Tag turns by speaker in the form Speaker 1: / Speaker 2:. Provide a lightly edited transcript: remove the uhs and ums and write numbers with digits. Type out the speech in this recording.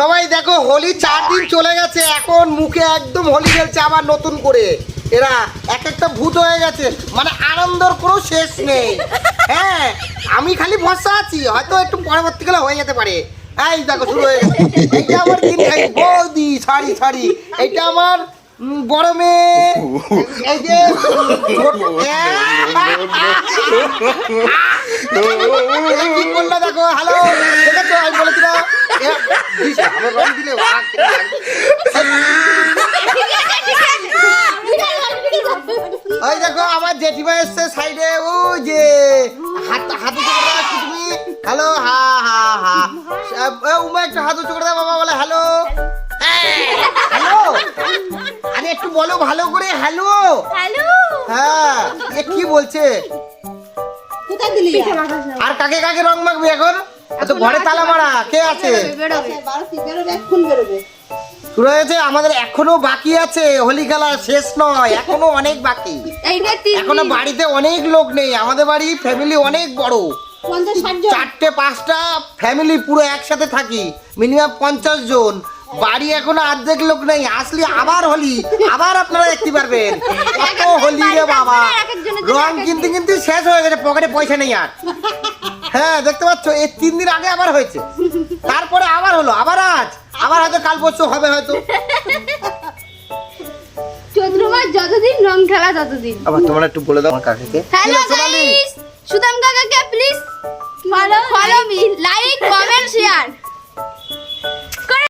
Speaker 1: সবাই দেখো হোলি 4 দিন চলে গেছে, এখন মুখে একদম হোলি খেলছে আবার নতুন করে। এরা এক একটা ভূত হয়ে গেছে, মানে আনন্দের কোনো শেষ নেই। হ্যাঁ, আমি খালি ভরসা আছি, হয়তো একটু পরবর্তীকালে হয়ে যেতে পারে। এই দেখো শুরু হয়ে গেছে। এইটা আমার বৌদি, সরি এইটা আমার বড় মেয়ে। এই যে কি করলো দেখো। হ্যালো, দেখেছো আমি বলেছিলাম আমার রং দিলে ওই দেখো আমার জেঠিমা এসছে সাইডে, ও যে হাতে তুমি হ্যালো, হা হা হা উমা একটু হাত উঁচু করে দাও, বাবা বলে হ্যালো। হ্যালো, আরে একটু বলো ভালো করে হ্যালো। হ্যাঁ, এ কি বলছে? আর কাকে কাকে রং মাখবি এখন? এত ঘরে তালা মারা, কে আছে? শুরু হয়েছে, আমাদের এখনো বাকি আছে, হোলি খেলা শেষ নয়, এখনো অনেক বাকি। এখনো বাড়িতে অনেক লোক নেই, আমাদের বাড়ি ফ্যামিলি অনেক বড়, 4টে 5টা ফ্যামিলি পুরো একসাথে থাকি, মিনিমাম 50 জন। বাড়ি এখনো অর্ধেক লোক নেই, আসলে আবার হোলি, আবার আপনারা দেখতে পারবেন কত হোলি রে বাবা। রং কিনতে কিনতে শেষ হয়ে গেছে, পকেটে পয়সা নেই আর। হ্যাঁ দেখতে পাচ্ছ, এই 3 দিন আগে আবার হয়েছে, তারপরে আবার হলো, আবার আজ, আবার হয়তো কাল পরশু হবে হয়তো।
Speaker 2: চৈত্র মাস যতদিন রং খেলা ততদিন।
Speaker 1: আবার তোমরা একটু বলে দাও আমার কাকাকে।
Speaker 2: হ্যালো গাইস, সুদাম কাকাকে please follow me, like, comment, share.